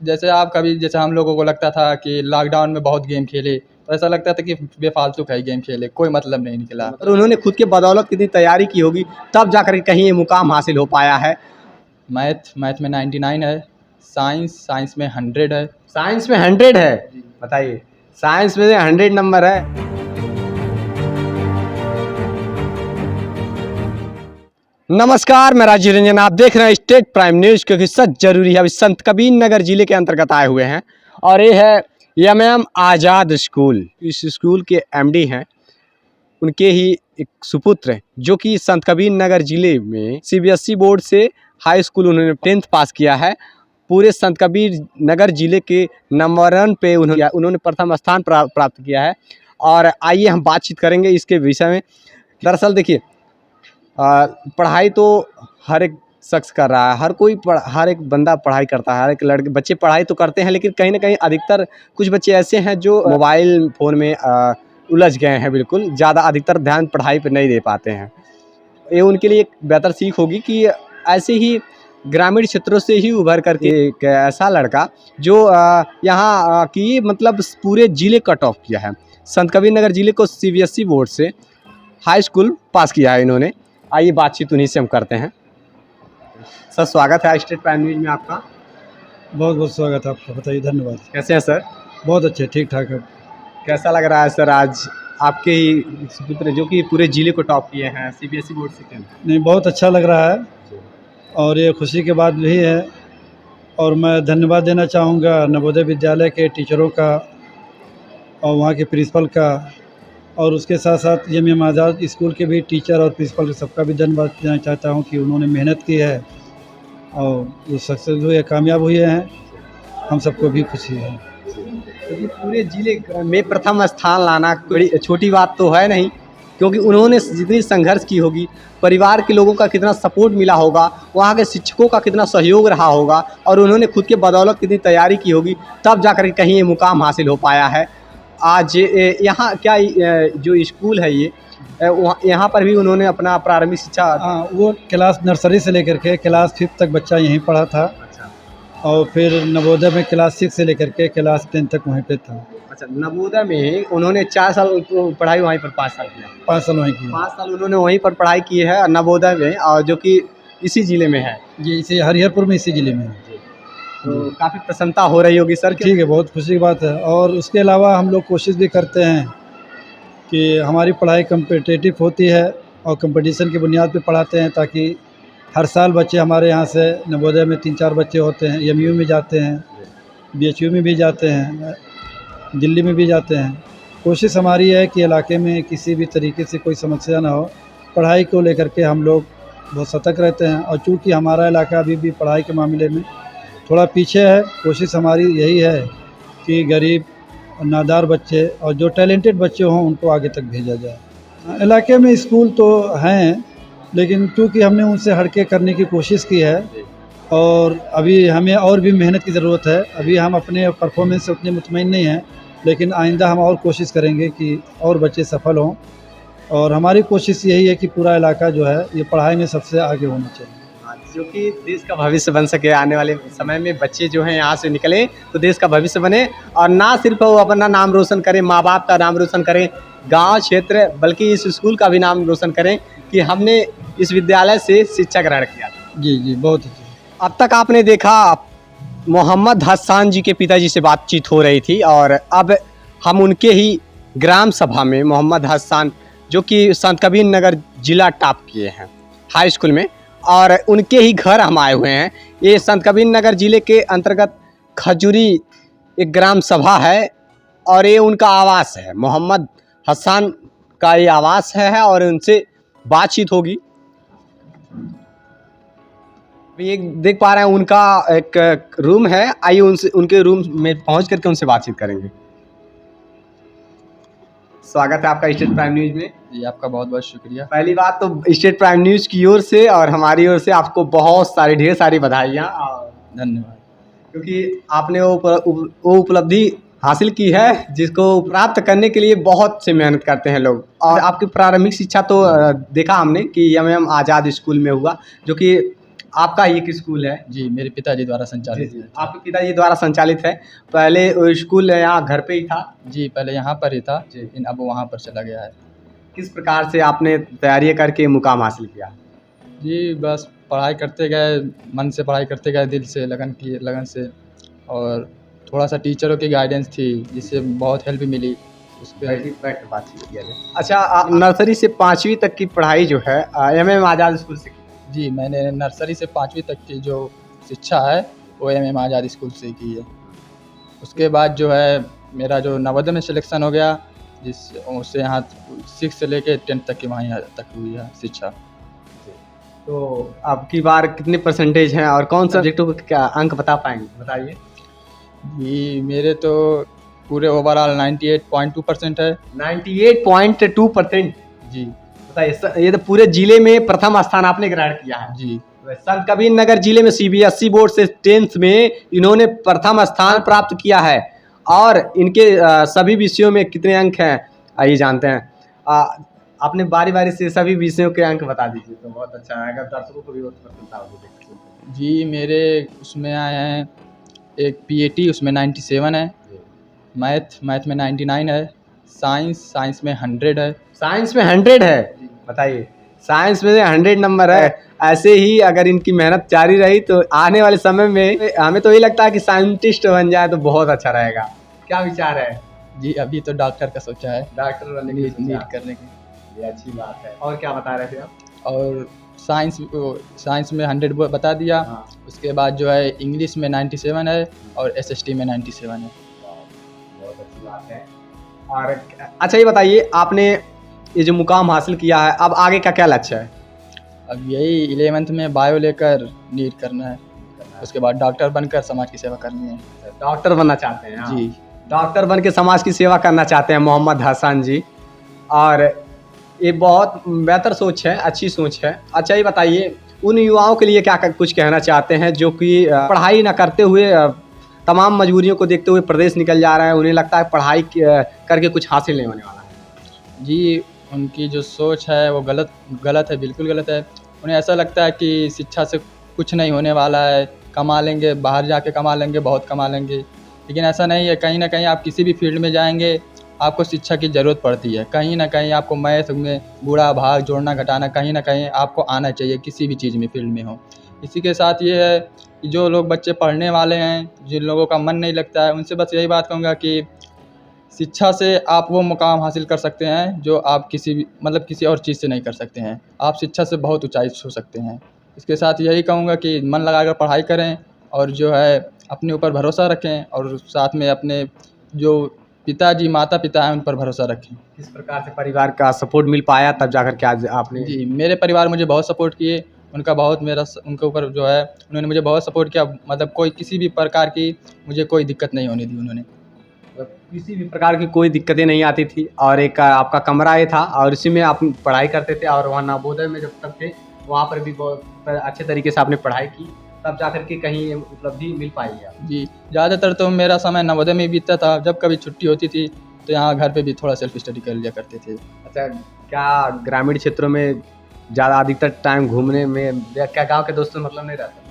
जैसे आप कभी जैसे हम लोगों को लगता था कि लॉकडाउन में बहुत गेम खेले, तो ऐसा लगता था कि बेफालतू का ही गेम खेले, कोई मतलब नहीं निकला। और उन्होंने खुद के बदौलत कितनी तैयारी की होगी, तब जाकर कहीं ये मुकाम हासिल हो पाया है। मैथ में 99 है, साइंस में 100 है। साइंस में 100 है, बताइए, साइंस में 100 नंबर है। नमस्कार, मैं राजीव रंजन, आप देख रहे हैं स्टेट प्राइम न्यूज़, क्योंकि सच जरूरी है। अभी संत कबीर नगर जिले के अंतर्गत आए हुए हैं और ये है एमएम आज़ाद स्कूल। इस स्कूल के एमडी हैं, उनके ही एक सुपुत्र हैं, जो कि संत कबीर नगर जिले में सीबीएसई बोर्ड से हाई स्कूल उन्होंने 10th पास किया है। पूरे संत कबीर नगर जिले के नंबर 1 पे उन्होंने प्रथम स्थान प्राप्त किया है। और आइए हम बातचीत करेंगे इसके विषय में। दरअसल देखिए, पढ़ाई तो हर एक शख्स कर रहा है, हर एक बंदा पढ़ाई करता है, हर एक लड़के बच्चे पढ़ाई तो करते हैं, लेकिन कहीं ना कहीं अधिकतर कुछ बच्चे ऐसे हैं जो मोबाइल फ़ोन में उलझ गए हैं। बिल्कुल ज़्यादा अधिकतर ध्यान पढ़ाई पर नहीं दे पाते हैं। ये उनके लिए एक बेहतर सीख होगी कि ऐसे ही ग्रामीण क्षेत्रों से ही उभर करके एक ऐसा लड़का जो यहाँ की मतलब पूरे ज़िले कट ऑफ किया है। संत कबीर नगर जिले को सीबीएसई बोर्ड से हाई स्कूल पास किया है इन्होंने। आइए बातचीत उन्हीं से हम करते हैं। सर, स्वागत है स्टेट प्राइम न्यूज़ में आपका। बहुत बहुत स्वागत है आपका, बताइए। धन्यवाद। कैसे हैं सर? बहुत अच्छे, ठीक ठाक है। कैसा लग रहा है सर, आज आपके ही सुपुत्र जो कि पूरे जिले को टॉप किए हैं सीबीएसई बोर्ड से? नहीं, बहुत अच्छा लग रहा है और ये खुशी की बात भी है। और मैं धन्यवाद देना चाहूँगा नवोदय विद्यालय के टीचरों का और वहाँ के प्रिंसिपल का, और उसके साथ साथ एमएम आज़ाद स्कूल के भी टीचर और प्रिंसिपल के सबका भी धन्यवाद देना चाहता हूँ कि उन्होंने मेहनत की है और वो सक्सेस हुए, कामयाब हुए हैं। हम सबको भी खुशी है। क्योंकि पूरे जिले में प्रथम स्थान लाना बड़ी छोटी बात तो है नहीं, क्योंकि उन्होंने जितनी संघर्ष की होगी, परिवार के लोगों का कितना सपोर्ट मिला होगा, वहाँ के शिक्षकों का कितना सहयोग रहा होगा, और उन्होंने खुद के बदौलत कितनी तैयारी की होगी, तब जाकर कहीं ये मुकाम हासिल हो पाया है। आज यहाँ क्या जो स्कूल है ये यहाँ पर भी उन्होंने अपना प्रारंभिक शिक्षा, वो क्लास नर्सरी से लेकर के क्लास 5 तक बच्चा यहीं पढ़ा था। अच्छा। और फिर नवोदय में क्लास 6 से लेकर के क्लास 10 तक वहीं पे था। अच्छा, नवोदय में उन्होंने 4 साल पढ़ाई वहीं पर 5 साल किया। 5 साल वहीं किया। 5 साल उन्होंने वहीं पर पढ़ाई की है नवोदय में, और जो कि इसी ज़िले में है। जी, इसी हरिहरपुर में, इसी ज़िले में है। तो काफ़ी प्रसन्नता हो रही होगी सर? ठीक है, बहुत खुशी की बात है। और उसके अलावा हम लोग कोशिश भी करते हैं कि हमारी पढ़ाई कम्पिटिटिव होती है और कंपटीशन की बुनियाद पे पढ़ाते हैं, ताकि हर साल बच्चे हमारे यहाँ से नवोदय में 3-4 बच्चे होते हैं, एमयू में जाते हैं, बीएचयू में भी जाते हैं, दिल्ली में भी जाते हैं। कोशिश हमारी है कि इलाके में किसी भी तरीके से कोई समस्या ना हो। पढ़ाई को लेकर के हम लोग बहुत सतर्क रहते हैं, और चूँकि हमारा इलाका अभी भी पढ़ाई के मामले में थोड़ा पीछे है, कोशिश हमारी यही है कि गरीब और नादार बच्चे और जो टैलेंटेड बच्चे हों उनको आगे तक भेजा जाए। इलाके में स्कूल तो हैं, लेकिन क्योंकि हमने उनसे हटके करने की कोशिश की है और अभी हमें और भी मेहनत की ज़रूरत है। अभी हम अपने परफॉर्मेंस से उतने मुतमईन नहीं हैं, लेकिन आइंदा हम और कोशिश करेंगे कि और बच्चे सफल हों। और हमारी कोशिश यही है कि पूरा इलाका जो है ये पढ़ाई में सबसे आगे होना चाहिए, जो कि देश का भविष्य बन सके। आने वाले समय में बच्चे जो हैं यहाँ से निकलें तो देश का भविष्य बने, और ना सिर्फ वो अपना नाम रोशन करें, माँ बाप का नाम रोशन करें, गांव क्षेत्र, बल्कि इस स्कूल का भी नाम रोशन करें कि हमने इस विद्यालय से शिक्षा ग्रहण किया। जी जी, बहुत अच्छा। अब तक आपने देखा मोहम्मद हसन जी के पिताजी से बातचीत हो रही थी, और अब हम उनके ही ग्राम सभा में मोहम्मद हसन, जो कि संत कबीर नगर जिला टॉप किए हैं हाई स्कूल में, और उनके ही घर हम आए हुए हैं। ये संत कबीर नगर जिले के अंतर्गत खजूरी एक ग्राम सभा है, और ये उनका आवास है। मोहम्मद हसन का ये आवास है और उनसे बातचीत होगी। ये देख पा रहे हैं उनका एक रूम है, आइए उनके रूम में पहुंच करके उनसे बातचीत करेंगे। स्वागत है आपका स्टेट प्राइम न्यूज़ में। जी, आपका बहुत बहुत शुक्रिया। पहली बात तो स्टेट प्राइम न्यूज़ की ओर से और हमारी ओर से आपको बहुत सारी ढेर सारी बधाइयाँ और धन्यवाद, क्योंकि आपने वो उपलब्धि हासिल की है जिसको प्राप्त करने के लिए बहुत से मेहनत करते हैं लोग। और आपकी प्रारंभिक शिक्षा तो देखा हमने कि एमएम आज़ाद स्कूल में हुआ, जो कि आपका ये एक स्कूल है? जी, मेरे पिताजी द्वारा संचालित है। आपके पिताजी द्वारा संचालित है। पहले वो स्कूल यहाँ घर पे ही था? जी, पहले यहाँ पर ही था, जी। लेकिन अब वहाँ पर चला गया है। किस प्रकार से आपने तैयारी करके मुकाम हासिल किया? जी, बस पढ़ाई करते गए, मन से पढ़ाई करते गए, दिल से, लगन से, और थोड़ा-सा टीचरों की गाइडेंस थी, जिससे बहुत हेल्प मिली। उसपे बैठ के बातचीत किया जाए। अच्छा, नर्सरी से 5वीं तक की पढ़ाई जो है एमएम आज़ाद स्कूल से की? जी, मैंने नर्सरी से 5वीं तक की जो शिक्षा है, वो एमएम आज़ाद स्कूल से की है। उसके बाद जो है मेरा जो नवोदय में सिलेक्शन हो गया, उससे यहाँ 6 से लेके 10 तक की वहाँ यहाँ तक हुई है शिक्षा। तो अब की बार कितने परसेंटेज हैं और कौन सब्जेक्टों को क्या अंक बता पाएंगे, बताइए? जी, मेरे तो पूरे ओवरऑल 98.2% है। 98.2%? जी, बताइए, ये तो पूरे जिले में प्रथम स्थान आपने ग्रहण किया है। जी, संत कबीर नगर जिले में सीबीएसई बोर्ड से 10th में इन्होंने प्रथम स्थान प्राप्त किया है। और इनके सभी विषयों में कितने अंक हैं आइए जानते हैं। आपने बारी बारी से सभी विषयों के अंक बता दीजिए तो बहुत अच्छा रहेगा, दर्शकों को भी बहुत प्रसन्नता होगी। जी, मेरे उसमें आए हैं, एक पीएटी उसमें 97 है, मैथ में 99 है, साइंस में 100 है। साइंस में 100 है? बताइए, साइंस में 100 नंबर है। ऐसे ही अगर इनकी मेहनत जारी रही तो आने वाले समय में हमें तो ये लगता है कि साइंटिस्ट बन जाए तो बहुत अच्छा रहेगा। क्या विचार है? जी, अभी तो डॉक्टर का सोचा है, डॉक्टर बनने की नीट करने की। ये अच्छी बात है। और क्या बता रहे थे आप? और साइंस में 100 बता दिया। हाँ। उसके बाद जो है इंग्लिश में 97 है और एसएसटी में 97 है। बहुत अच्छी बात है। और अच्छा, ये बताइए, आपने ये जो मुकाम हासिल किया है, अब आगे का क्या लक्ष्य है? अब यही 11th में बायो लेकर नीट करना है, उसके बाद डॉक्टर बनकर समाज की सेवा करनी है। डॉक्टर बनना चाहते हैं? जी, डॉक्टर बन के समाज की सेवा करना चाहते हैं मोहम्मद हसन जी, और ये बहुत बेहतर सोच है, अच्छी सोच है। अच्छा, ये बताइए, उन युवाओं के लिए क्या कुछ कहना चाहते हैं जो कि पढ़ाई ना करते हुए तमाम मजबूरियों को देखते हुए प्रदेश निकल जा रहे हैं, उन्हें लगता है पढ़ाई करके कुछ हासिल नहीं होने वाला है? जी, उनकी जो सोच है वो गलत है, बिल्कुल गलत है। उन्हें ऐसा लगता है कि शिक्षा से कुछ नहीं होने वाला है, कमा लेंगे, बाहर जाके कमा लेंगे, बहुत कमा लेंगे, लेकिन ऐसा नहीं है। कहीं ना कहीं आप किसी भी फील्ड में जाएंगे, आपको शिक्षा की ज़रूरत पड़ती है। कहीं ना कहीं आपको मैथ में गुणा भाग जोड़ना घटाना कहीं ना कहीं आपको आना चाहिए, किसी भी चीज़ में फील्ड में हो। इसी के साथ ये है कि जो लोग बच्चे पढ़ने वाले हैं, जिन लोगों का मन नहीं लगता है, उनसे बस यही बात कहूँगा कि शिक्षा से आप वो मुकाम हासिल कर सकते हैं जो आप किसी और चीज़ से नहीं कर सकते हैं। आप शिक्षा से बहुत ऊंचाई छू सकते हैं। इसके साथ यही कहूँगा कि मन लगाकर पढ़ाई करें और जो है अपने ऊपर भरोसा रखें, और साथ में अपने जो माता पिता हैं उन पर भरोसा रखें। किस प्रकार से परिवार का सपोर्ट मिल पाया तब जाकर के आज आपने? जी, मेरे परिवार मुझे बहुत सपोर्ट किए। उनके ऊपर जो है उन्होंने मुझे बहुत सपोर्ट किया, मतलब कोई किसी भी प्रकार की मुझे कोई दिक्कत नहीं होने दी उन्होंने। किसी भी प्रकार की कोई दिक्कतें नहीं आती थी, और एक आपका कमरा ये था और इसी में आप पढ़ाई करते थे, और वहाँ नवोदय में जब तक थे वहाँ पर भी बहुत अच्छे तरीके से आपने पढ़ाई की, तब जाकर के कहीं उपलब्धि मिल पाई है? जी, ज़्यादातर तो मेरा समय नवोदय में बीतता था। जब कभी छुट्टी होती थी तो यहाँ घर पे भी थोड़ा सेल्फ स्टडी कर लिया करते थे। अच्छा, क्या ग्रामीण क्षेत्रों में ज़्यादा अधिकतर टाइम घूमने में, क्या गांव के दोस्तों मतलब नहीं रहता?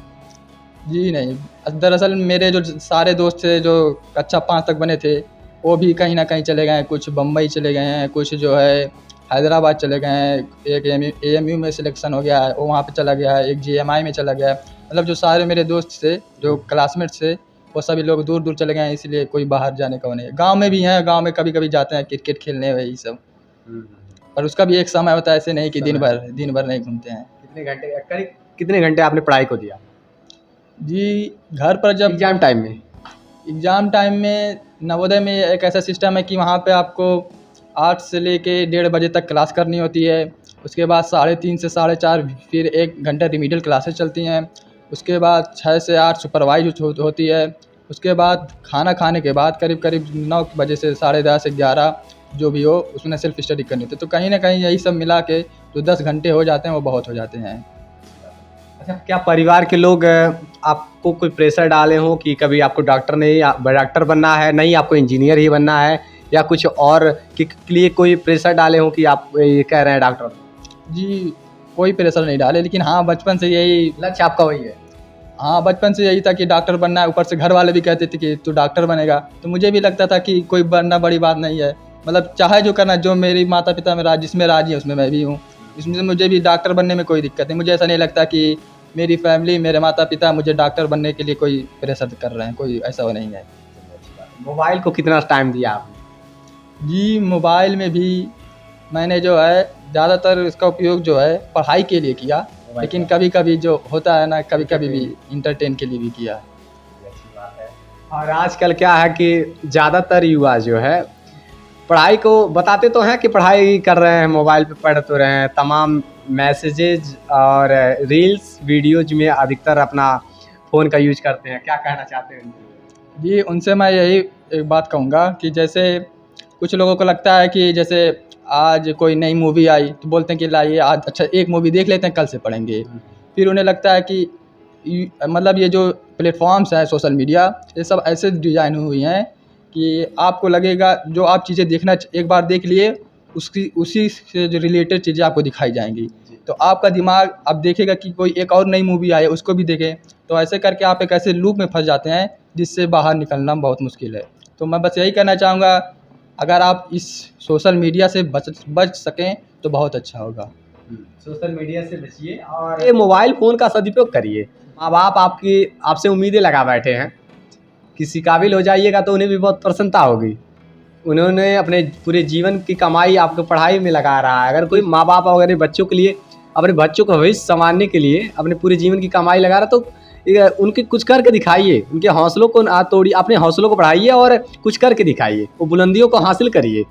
जी नहीं, दरअसल मेरे जो सारे दोस्त थे जो कक्षा 5 तक बने थे, वो भी कहीं ना कहीं चले गए हैं। कुछ बम्बई चले गए हैं, कुछ जो है हैदराबाद चले गए हैं, एक AMU में सिलेक्शन हो गया है, वो वहाँ पे चला गया है, एक GMI में चला गया है। मतलब जो सारे मेरे दोस्त थे, जो क्लासमेट्स थे, वो सभी लोग दूर दूर चले गए हैं, इसलिए कोई बाहर जाने का वो नहीं है। गाँव में भी हैं, गाँव में कभी कभी जाते हैं क्रिकेट खेलने, वही सब। पर उसका भी एक समय होता है, ऐसे नहीं कि दिन भर नहीं घूमते हैं। करीब कितने घंटे आपने पढ़ाई को दिया? जी, घर पर जब एग्ज़ाम टाइम में नवोदय में एक ऐसा सिस्टम है कि वहाँ पे आपको 8 से लेके 1:30 बजे तक क्लास करनी होती है। उसके बाद 3:30 से 4:30 फिर 1 घंटा रिमीडियल क्लासेस चलती हैं। उसके बाद 6 से 8 सुपरवाइज होती है। उसके बाद खाना खाने के बाद करीब 9 बजे से 10:30 11 जो भी हो उसमें सेल्फ स्टडी करनी होती है। तो कहीं ना कहीं यही सब मिला के जो 10 घंटे हो जाते हैं वो बहुत हो जाते हैं। अच्छा, क्या परिवार के लोग आपको कोई प्रेशर डाले हों कि कभी आपको डॉक्टर बनना है, नहीं आपको इंजीनियर ही बनना है, या कुछ और के लिए कोई प्रेशर डाले हों कि आप ये कह रहे हैं डॉक्टर? जी, कोई प्रेशर नहीं डाले, लेकिन हाँ बचपन से यही, लक्ष्य आपका वही है? हाँ बचपन से यही था कि डॉक्टर बनना है। ऊपर से घर वाले भी कहते थे कि तू डॉक्टर बनेगा, तो मुझे भी लगता था कि कोई बनना बड़ी बात नहीं है, मतलब चाहे जो करना, जो मेरी माता पिता में जिसमें राजी है उसमें मैं भी हूँ। इसमें मुझे भी डॉक्टर बनने में कोई दिक्कत नहीं। मुझे ऐसा नहीं लगता कि मेरी फैमिली, मेरे माता पिता मुझे डॉक्टर बनने के लिए कोई प्रेशर कर रहे हैं, कोई ऐसा वो नहीं है। मोबाइल को कितना टाइम दिया आपने? जी मोबाइल में भी मैंने जो है ज़्यादातर इसका उपयोग जो है पढ़ाई के लिए किया, लेकिन कभी कभी जो होता है ना, कभी कभी भी इंटरटेन के लिए भी किया। अच्छी बात है। और आजकल क्या है कि ज़्यादातर युवा जो है पढ़ाई को बताते तो हैं कि पढ़ाई कर रहे हैं, मोबाइल पे पढ़ तो रहे हैं, तमाम मैसेजेज और रील्स वीडियोज में अधिकतर अपना फ़ोन का यूज करते हैं। क्या कहना चाहते हैं? जी उनसे मैं यही एक बात कहूँगा कि जैसे कुछ लोगों को लगता है कि जैसे आज कोई नई मूवी आई तो बोलते हैं कि लाइए आज अच्छा एक मूवी देख लेते हैं, कल से पढ़ेंगे। फिर उन्हें लगता है कि मतलब ये जो प्लेटफॉर्म्स हैं सोशल मीडिया, ये सब ऐसे डिज़ाइन हुई हैं कि आपको लगेगा जो आप चीज़ें देखना एक बार देख लिए, उसी से जो रिलेटेड चीज़ें आपको दिखाई जाएंगी, तो आपका दिमाग अब देखेगा कि कोई एक और नई मूवी आई है उसको भी देखें। तो ऐसे करके आप एक ऐसे लूप में फंस जाते हैं जिससे बाहर निकलना बहुत मुश्किल है। तो मैं बस यही कहना चाहूँगा, अगर आप इस सोशल मीडिया से बच सकें तो बहुत अच्छा होगा। सोशल मीडिया से बचिए और ये मोबाइल फ़ोन का सदुपयोग करिए। माँ बाप आपसे उम्मीदें लगा बैठे हैं, किसी काबिल हो जाइएगा तो उन्हें भी बहुत प्रसन्नता होगी। उन्होंने अपने पूरे जीवन की कमाई आपको पढ़ाई में लगा रहा है। अगर कोई माँ बाप अगर बच्चों के लिए, अपने बच्चों को भविष्य संवारने के लिए अपने पूरे जीवन की कमाई लगा रहा है, तो उनके कुछ करके दिखाइए, उनके हौसलों को ना तोड़िए, अपने हौसलों को बढ़ाइए और कुछ करके दिखाइए, वो बुलंदियों को हासिल करिए।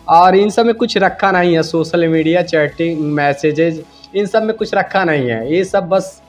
और इन सब में कुछ रखा नहीं है, सोशल मीडिया, चैटिंग, मैसेजेज, इन सब में कुछ रखा नहीं है। ये सब बस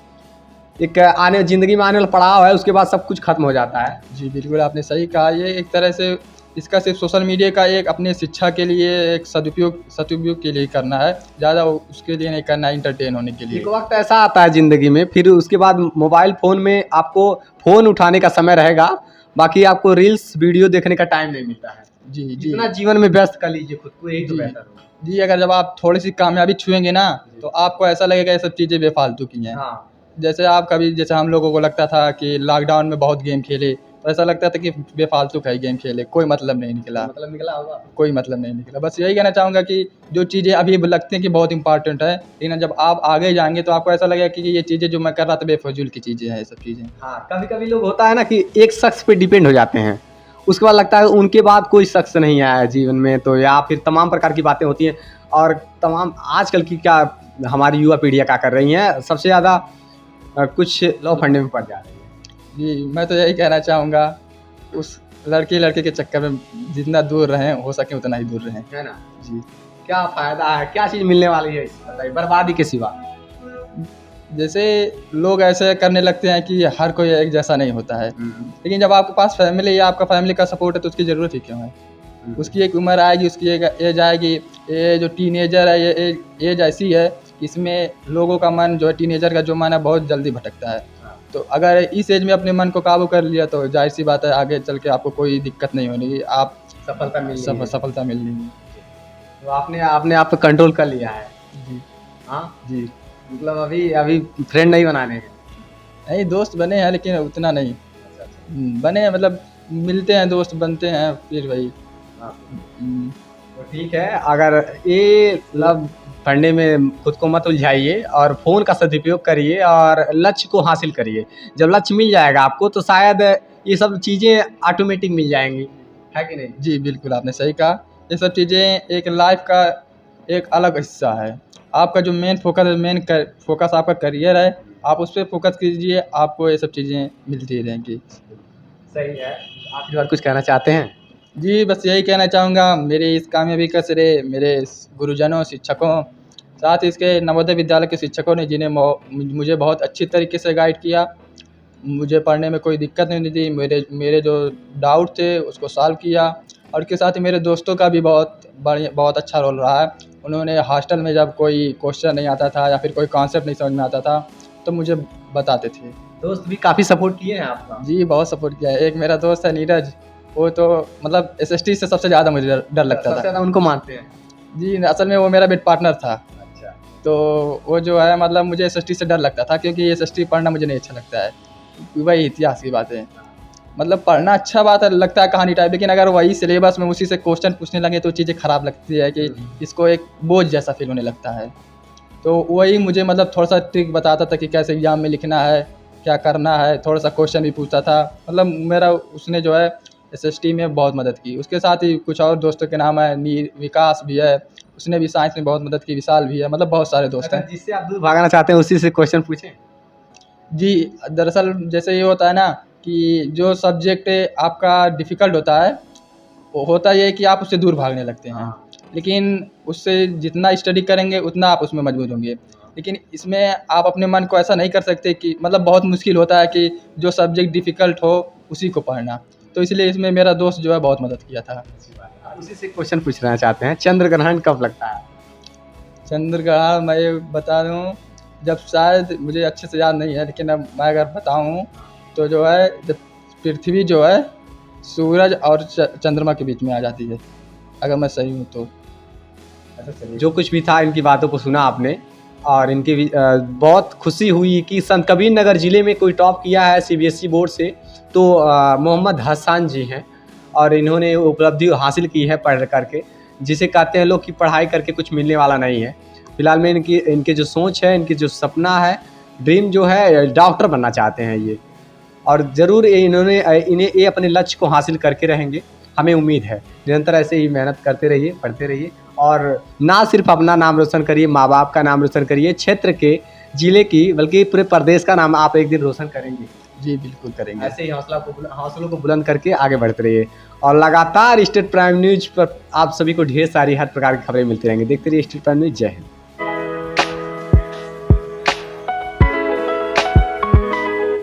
एक ज़िंदगी में आने वाला पड़ाव है, उसके बाद सब कुछ खत्म हो जाता है। जी बिल्कुल आपने सही कहा। ये एक तरह से इसका सिर्फ सोशल मीडिया का एक अपने शिक्षा के लिए एक सदुपयोग के लिए करना है, ज़्यादा उसके लिए नहीं करना है, इंटरटेन होने के लिए। एक वक्त ऐसा आता है ज़िंदगी में, फिर उसके बाद मोबाइल फ़ोन में आपको फ़ोन उठाने का समय रहेगा, बाकी आपको रील्स वीडियो देखने का टाइम नहीं मिलता है। जी जी इतना जीवन में व्यस्त कर लीजिए खुद को, यही तो जी बेहतर होगा। जी अगर जब आप थोड़ी सी कामयाबी छुएंगे ना, तो आपको ऐसा लगेगा ये सब चीज़ें बेफालतू की हैं। हाँ, जैसे हम लोगों को लगता था कि लॉकडाउन में बहुत गेम खेले, तो ऐसा लगता था कि बेफालतू का ही गेम खेले, कोई मतलब नहीं निकला, मतलब निकला होगा। कोई मतलब नहीं निकला। बस यही कहना चाहूँगा कि जो चीज़ें अभी लगती हैं कि बहुत इंपॉर्टेंट है, लेकिन जब आप आगे जाएंगे तो आपको ऐसा लगेगा कि ये चीज़ें जो मैं कर रहा था बेफजूल की चीज़ें हैं, ये सब चीज़ें। हाँ, कभी कभी लोग होता है ना कि एक शख्स पे डिपेंड हो जाते हैं, उसके बाद लगता है उनके बाद कोई शख्स नहीं आया है जीवन में, तो या फिर तमाम प्रकार की बातें होती हैं। और तमाम आजकल की क्या हमारी युवा पीढ़ियाँ क्या कर रही हैं, सबसे ज़्यादा कुछ लो फंडे में पड़ जा रही है। जी मैं तो यही कहना चाहूँगा, उस लड़के के चक्कर में जितना दूर रहें हो सके उतना ही दूर रहें। है ना? जी क्या फ़ायदा है, क्या चीज़ मिलने वाली है इससे, बताइए, बर्बादी के सिवा। जैसे लोग ऐसे करने लगते हैं कि हर कोई एक जैसा नहीं होता है, लेकिन जब आपके पास फैमिली या आपका फैमिली का सपोर्ट है तो उसकी ज़रूरत ही क्यों है। उसकी एक उम्र आएगी, उसकी एक एज आएगी, ये जो टीनेजर है ये एज ऐसी है कि इसमें लोगों का मन जो है, टीनेजर का जो मन है बहुत जल्दी भटकता है। तो अगर इस एज में अपने मन को काबू कर लिया तो जाहिर सी बात है आगे चल के आपको कोई दिक्कत नहीं होगी, आप सफलता मिलनी है। तो आपने आप पे कंट्रोल कर लिया है। जी हाँ, जी मतलब अभी फ्रेंड नहीं बनाने हैं। नहीं, दोस्त बने हैं लेकिन उतना नहीं बने हैं, मतलब मिलते हैं, दोस्त बनते हैं, फिर वही। तो ठीक है, अगर ये मतलब पढ़ने में खुद को मत उलझाइए और फ़ोन का सदुपयोग करिए और लक्ष्य को हासिल करिए। जब लक्ष्य मिल जाएगा आपको तो शायद ये सब चीज़ें ऑटोमेटिक मिल जाएंगी, है कि नहीं? जी बिल्कुल आपने सही कहा। ये सब चीज़ें एक लाइफ का एक अलग हिस्सा है। आपका जो फोकस आपका करियर है, आप उस पर फोकस कीजिए, आपको ये सब चीज़ें मिलती रहेंगी। सही है। आखिरी बार कुछ कहना चाहते हैं? जी बस यही कहना चाहूँगा, मेरी इस कामयाबी का श्रेय मेरे गुरुजनों, शिक्षकों, साथ ही इसके नवोदय विद्यालय के शिक्षकों ने, जिन्हें मुझे बहुत अच्छी तरीके से गाइड किया। मुझे पढ़ने में कोई दिक्कत नहीं थी, मेरे जो डाउट थे उसको सॉल्व किया। और इसके साथ ही मेरे दोस्तों का भी बहुत अच्छा रोल रहा है। उन्होंने हॉस्टल में जब कोई क्वेश्चन नहीं आता था या फिर कोई कॉन्सेप्ट नहीं समझ में आता था तो मुझे बताते थे। दोस्त भी काफ़ी सपोर्ट किए हैं आपका? जी बहुत सपोर्ट किया है। एक मेरा दोस्त है नीरज, वो तो मतलब SST से सबसे ज़्यादा मुझे डर लगता था। सबसे ज़्यादा उनको मानते हैं? जी असल में वो मेरा बेड पार्टनर था। अच्छा। तो वो जो है मतलब मुझे एसएसटी से डर लगता था, क्योंकि एसएसटी पढ़ना मुझे नहीं अच्छा लगता है। वही इतिहास की बात है, मतलब पढ़ना अच्छा बात है, लगता है कहानी टाइप, लेकिन अगर वही सिलेबस में उसी से क्वेश्चन पूछने लगे तो चीज़ें ख़राब लगती है कि इसको एक बोझ जैसा फील होने लगता है। तो वही मुझे मतलब थोड़ा सा ट्रिक बताता था कि कैसे एग्ज़ाम में लिखना है, क्या करना है, थोड़ा सा क्वेश्चन भी पूछता था। मतलब मेरा उसने जो है एसएसटी में बहुत मदद की। उसके साथ ही कुछ और दोस्तों के नाम है, नीर, विकास भी है, उसने भी साइंस में बहुत मदद की, विशाल भी है, मतलब बहुत सारे दोस्त हैं। जिससे आप दूर भागना चाहते हैं उसी से क्वेश्चन पूछें। जी, दरअसल जैसे ये होता है ना कि जो सब्जेक्ट आपका डिफ़िकल्ट होता है, वो होता ये है कि आप उससे दूर भागने लगते हैं। लेकिन उससे जितना स्टडी करेंगे उतना आप उसमें मजबूत होंगे। लेकिन इसमें आप अपने मन को ऐसा नहीं कर सकते कि मतलब बहुत मुश्किल होता है कि जो सब्जेक्ट डिफ़िकल्ट हो उसी को पढ़ना। तो इसलिए इसमें मेरा दोस्त जो है बहुत मदद किया था। उसी से क्वेश्चन पूछना चाहते हैं, चंद्र ग्रहण कब लगता है? चंद्र ग्रहण मैं ये बता दूँ, जब शायद मुझे अच्छे से याद नहीं है, लेकिन अब मैं अगर बताऊँ तो जो है जब पृथ्वी जो है सूरज और चंद्रमा के बीच में आ जाती है, अगर मैं सही हूँ तो। जो कुछ भी था इनकी बातों को सुना आपने, और इनकी भी बहुत खुशी हुई कि संत कबीर नगर ज़िले में कोई टॉप किया है सीबीएसई बोर्ड से, तो मोहम्मद हसन जी हैं, और इन्होंने उपलब्धि हासिल की है पढ़ करके, जिसे कहते हैं लोग कि पढ़ाई करके कुछ मिलने वाला नहीं है। फिलहाल में इनके जो सोच है, इनके जो सपना है, ड्रीम जो है, डॉक्टर बनना चाहते हैं ये, और ज़रूर इन्हें ये अपने लक्ष्य को हासिल करके रहेंगे, हमें उम्मीद है। निरंतर ऐसे ही मेहनत करते रहिए, पढ़ते रहिए, और ना सिर्फ अपना नाम रोशन करिए, माँ बाप का नाम रोशन करिए, क्षेत्र के, ज़िले की, बल्कि पूरे प्रदेश का नाम आप एक दिन रोशन करेंगे। जी बिल्कुल करेंगे। ऐसे ही हौसलों को बुलंद करके आगे बढ़ते रहिए, और लगातार स्टेट प्राइम न्यूज़ पर आप सभी को ढेर सारी हर प्रकार की खबरें मिलती रहेंगी। देखते रहिए स्टेट प्राइम न्यूज़। जय हिंद।